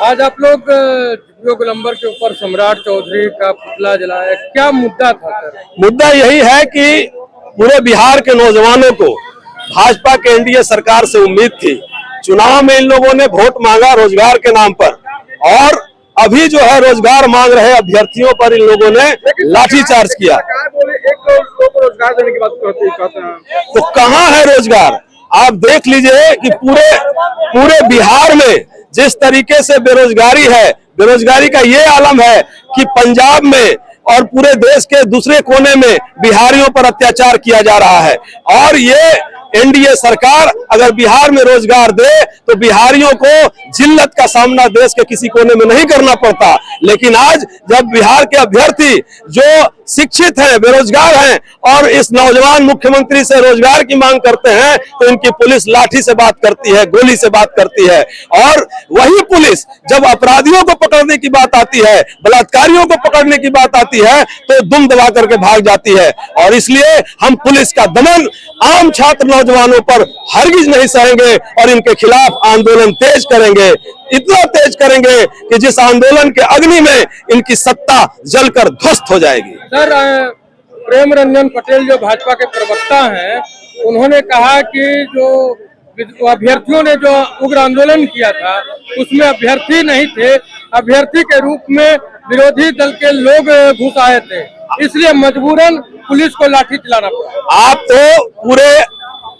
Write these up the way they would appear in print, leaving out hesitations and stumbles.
आज आप लोग जो गोलंबर के ऊपर सम्राट चौधरी का पुतला जलाया, क्या मुद्दा था सर? मुद्दा यही है कि पूरे बिहार के नौजवानों को भाजपा के एनडीए सरकार से उम्मीद थी। चुनाव में इन लोगों ने वोट मांगा रोजगार के नाम पर, और अभी जो है रोजगार मांग रहे अभ्यर्थियों पर इन लोगों ने लाठीचार्ज किया। रोजगार देने की बात कहते हैं, तो कहाँ है रोजगार? आप देख लीजिए कि पूरे बिहार में जिस तरीके से बेरोजगारी है, बेरोजगारी का ये आलम है कि पंजाब में और पूरे देश के दूसरे कोने में बिहारियों पर अत्याचार किया जा रहा है। और ये एनडीए सरकार अगर बिहार में रोजगार दे तो बिहारियों को जिल्लत का सामना देश के किसी कोने में नहीं करना पड़ता। लेकिन आज जब बिहार के अभ्यर्थी जो शिक्षित हैं, बेरोजगार हैं, और इस नौजवान मुख्यमंत्री से रोजगार की मांग करते हैं तो इनकी पुलिस लाठी से बात करती है, गोली से बात करती है। और वही पुलिस जब अपराधियों को पकड़ने की बात आती है, बलात्कारियों को पकड़ने की बात आती है तो दुम दबा करके भाग जाती है। और इसलिए हम पुलिस का दमन आम छात्र नौजवानों पर हरगिज नहीं सहेंगे और इनके खिलाफ आंदोलन तेज करेंगे, इतना तेज करेंगे कि जिस आंदोलन के अग्नि में इनकी सत्ता जलकर ध्वस्त हो जाएगी। सर, प्रेम रंजन पटेल जो भाजपा के प्रवक्ता हैं, उन्होंने कहा कि जो अभ्यर्थियों ने जो उग्र आंदोलन किया था उसमें अभ्यर्थी नहीं थे, अभ्यर्थी के रूप में विरोधी दल के लोग घुस आए थे, इसलिए मजबूरन पुलिस को लाठी चलाना पड़ा। आप तो पूरे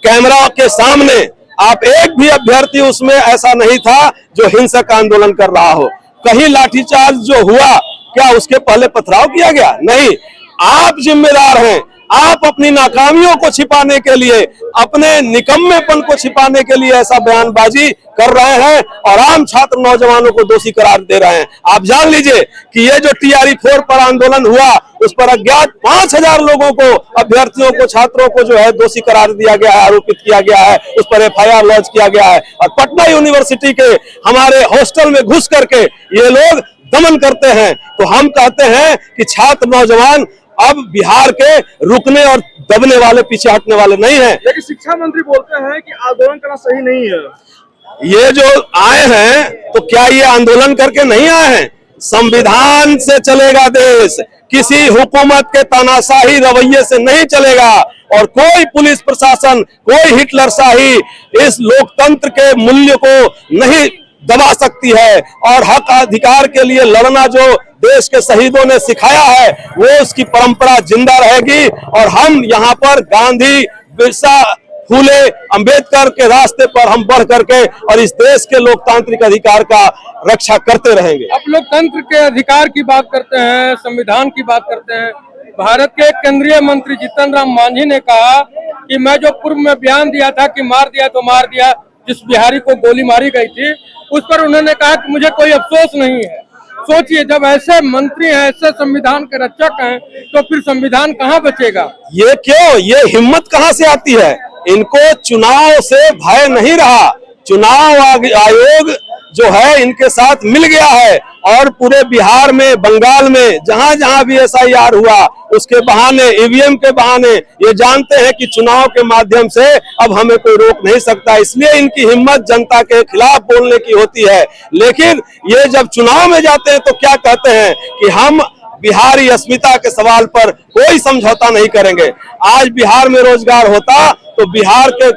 कैमरा के सामने आप एक भी अभ्यर्थी उसमें ऐसा नहीं था जो हिंसक आंदोलन कर रहा हो। कहीं लाठीचार्ज जो हुआ, क्या उसके पहले पथराव किया गया? नहीं। आप जिम्मेदार हैं। आप अपनी नाकामियों को छिपाने के लिए, अपने निकम्मेपन को छिपाने के लिए ऐसा बयानबाजी कर रहे हैं और आम छात्र नौजवानों को दोषी करार दे रहे हैं। आप जान लीजिए कि ये जो TRE 4 पर आंदोलन हुआ उस पर अज्ञात 5000 लोगों को, अभ्यर्थियों को, छात्रों को जो है दोषी करार दिया गया है, आरोपित किया गया है, उस पर FIR लॉन्च किया गया है। और पटना यूनिवर्सिटी के हमारे हॉस्टल में घुस करके ये लोग दमन करते हैं। तो हम कहते हैं कि छात्र नौजवान अब बिहार के रुकने और दबने वाले, पीछे हटने वाले नहीं हैं। लेकिन शिक्षा मंत्री बोलते हैं कि आंदोलन करना सही नहीं है। ये जो आए हैं तो क्या ये आंदोलन करके नहीं आए हैं? संविधान से चलेगा देश, किसी हुकूमत के तानाशाही रवैये से नहीं चलेगा। और कोई पुलिस प्रशासन, कोई हिटलरशाही इस लोकतंत्र के मूल्य को नहीं दबा सकती है। और हक अधिकार के लिए लड़ना जो देश के शहीदों ने सिखाया है वो उसकी परंपरा जिंदा रहेगी। और हम यहाँ पर गांधी, बिरसा, फूले, अंबेडकर के रास्ते पर हम बढ़ करके और इस देश के लोकतांत्रिक अधिकार का रक्षा करते रहेंगे। आप लोकतंत्र के अधिकार की बात करते हैं, संविधान की बात करते हैं। भारत के केंद्रीय मंत्री जीतन राम मांझी ने कहा कि मैं जो पूर्व में बयान दिया था कि मार दिया तो मार दिया, जिस बिहारी को गोली मारी गई थी, उस पर उन्होंने कहा कि मुझे कोई अफसोस नहीं है। सोचिए, जब ऐसे मंत्री हैं, ऐसे संविधान के रक्षक हैं, तो फिर संविधान कहाँ बचेगा? ये क्यों, ये हिम्मत कहाँ से आती है? इनको चुनाव से भय नहीं रहा। चुनाव आयोग जो है इनके साथ मिल गया है और पूरे बिहार में, बंगाल में, जहां जहां भी SIR हुआ उसके बहाने, EVM के बहाने ये जानते हैं कि चुनाव के माध्यम से अब हमें कोई रोक नहीं सकता। इसलिए इनकी हिम्मत जनता के खिलाफ बोलने की होती है। लेकिन ये जब चुनाव में जाते हैं तो क्या कहते हैं कि हम बिहारी अस्मिता के सवाल पर कोई समझौता नहीं करेंगे। आज बिहार में रोजगार होता तो बिहार के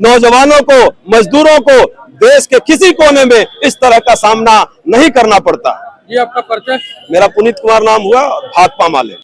नौजवानों को, मजदूरों को देश के किसी कोने में इस तरह का सामना नहीं करना पड़ता। ये आपका परिचय? मेरा पुनीत कुमार नाम हुआ, भाकपा माले।